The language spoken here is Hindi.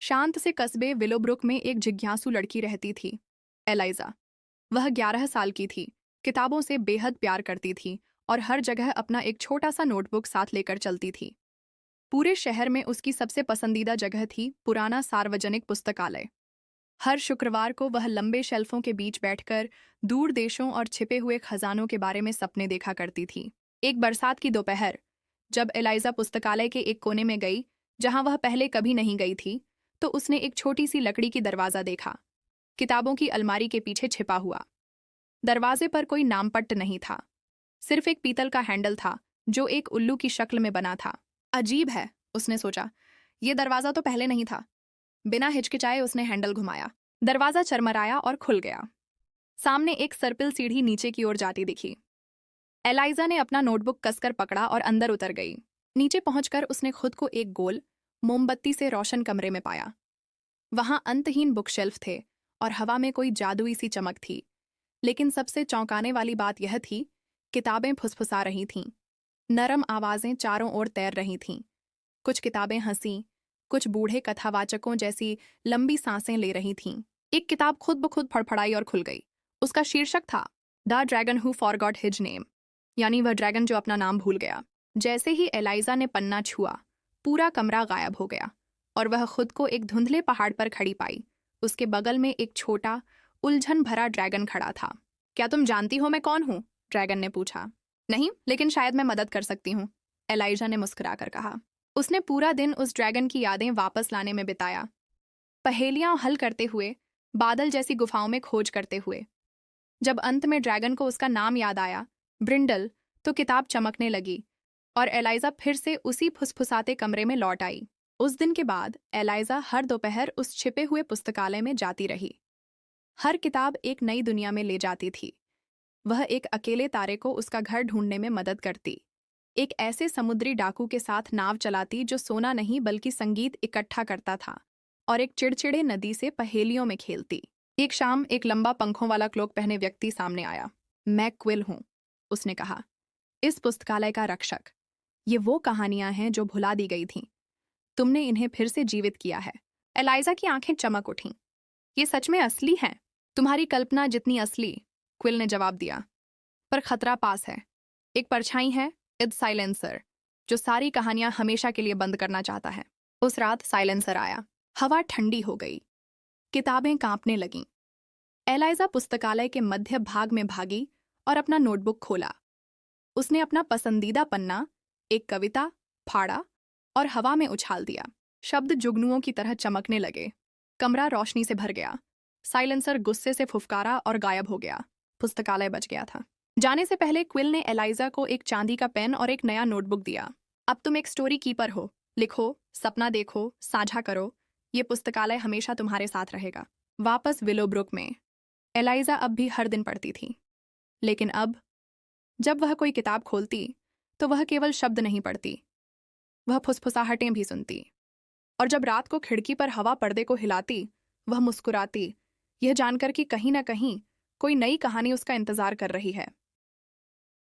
शांत से कस्बे विलोब्रुक में एक जिज्ञासु लड़की रहती थी, एलाइजा। वह 11 साल की थी, किताबों से बेहद प्यार करती थी और हर जगह अपना एक छोटा सा नोटबुक साथ लेकर चलती थी। पूरे शहर में उसकी सबसे पसंदीदा जगह थी पुराना सार्वजनिक पुस्तकालय। हर शुक्रवार को वह लंबे शेल्फों के बीच बैठकर दूर देशों और छिपे हुए खजानों के बारे में सपने देखा करती थी। एक बरसात की दोपहर, जब एलाइजा पुस्तकालय के एक कोने में गई जहां वह पहले कभी नहीं गई थी, तो उसने एक छोटी सी लकड़ी की दरवाजा देखा, किताबों की अलमारी के पीछे छिपा हुआ। दरवाजे पर कोई नामपट्ट नहीं था, सिर्फ एक पीतल का हैंडल था जो एक उल्लू की शक्ल में बना था। अजीब है, उसने सोचा, ये दरवाजा तो पहले नहीं था। बिना हिचकिचाए उसने हैंडल घुमाया, दरवाजा चरमराया और खुल गया। सामने एक सर्पिल सीढ़ी नीचे की ओर जाती दिखी। एलाइजा ने अपना नोटबुक कसकर पकड़ा और अंदर उतर गई। नीचे पहुंचकर उसने खुद को एक गोल, मोमबत्ती से रोशन कमरे में पाया। वहां अंतहीन बुकशेल्फ थे और हवा में कोई जादुई सी चमक थी। लेकिन सबसे चौंकाने वाली बात यह थी, किताबें फुसफुसा रही थीं। नरम आवाजें चारों ओर तैर रही थीं। कुछ किताबें हंसी, कुछ बूढ़े कथावाचकों जैसी लंबी सांसें ले रही थीं। एक किताब खुद ब खुद फड़फड़ाई और खुल गई। उसका शीर्षक था the dragon who forgot his name, यानी वह ड्रैगन जो अपना नाम भूल गया। जैसे ही एलाइजा ने पन्ना छुआ, पूरा कमरा गायब हो गया और वह खुद को एक धुंधले पहाड़ पर खड़ी पाई। उसके बगल में एक छोटा, उलझन भरा ड्रैगन खड़ा था। क्या तुम जानती हो मैं कौन हूं? ड्रैगन ने पूछा। नहीं, लेकिन शायद मैं मदद कर सकती हूँ, एलाइजा ने मुस्कुराकर कहा। उसने पूरा दिन उस ड्रैगन की यादें वापस लाने में बिताया, पहेलियां हल करते हुए, बादल जैसी गुफाओं में खोज करते हुए। जब अंत में ड्रैगन को उसका नाम याद आया, ब्रिंडल, तो किताब चमकने लगी और एलाइजा फिर से उसी फुसफुसाते कमरे में लौट आई। उस दिन के बाद एलाइजा हर दोपहर उस छिपे हुए पुस्तकालय में जाती रही। हर किताब एक नई दुनिया में ले जाती थी। वह एक अकेले तारे को उसका घर ढूंढने में मदद करती, एक ऐसे समुद्री डाकू के साथ नाव चलाती जो सोना नहीं बल्कि संगीत इकट्ठा करता था, और एक चिड़चिड़े नदी से पहेलियों में खेलती। एक शाम एक लंबा पंखों वाला क्लोक पहने व्यक्ति सामने आया। मैं क्विल हूं, उसने कहा, इस पुस्तकालय का रक्षक। ये वो कहानियां हैं जो भुला दी गई थीं। तुमने इन्हें फिर से जीवित किया है। एलाइजा की आंखें चमक उठीं। ये सच में असली हैं? तुम्हारी कल्पना जितनी असली, क्विल ने जवाब दिया, पर खतरा पास है। एक परछाई है, इद साइलेंसर, जो सारी कहानियां हमेशा के लिए बंद करना चाहता है। उस रात साइलेंसर आया। हवा ठंडी हो गई, किताबें कांपने लगीं। एलाइजा पुस्तकालय के मध्य भाग में भागी और अपना नोटबुक खोला। उसने अपना पसंदीदा पन्ना, एक कविता, फाड़ा और हवा में उछाल दिया। शब्द जुगनुओं की तरह चमकने लगे। कमरा रोशनी से भर गया। साइलेंसर गुस्से से फुफकारा और गायब हो गया। पुस्तकालय बच गया था। जाने से पहले क्विल ने एलाइजा को एक चांदी का पेन और एक नया नोटबुक दिया। अब तुम एक स्टोरी कीपर हो। लिखो, सपना देखो, साझा करो। ये पुस्तकालय हमेशा तुम्हारे साथ रहेगा। वापस विलोब्रुक में एलाइजा अब भी हर दिन पढ़ती थी। लेकिन अब जब वह कोई किताब खोलती तो वह केवल शब्द नहीं पढ़ती, वह फुसफुसाहटें भी सुनती। और जब रात को खिड़की पर हवा पर्दे को हिलाती, वह मुस्कुराती, यह जानकर कि कहीं न कहीं कोई नई कहानी उसका इंतजार कर रही है।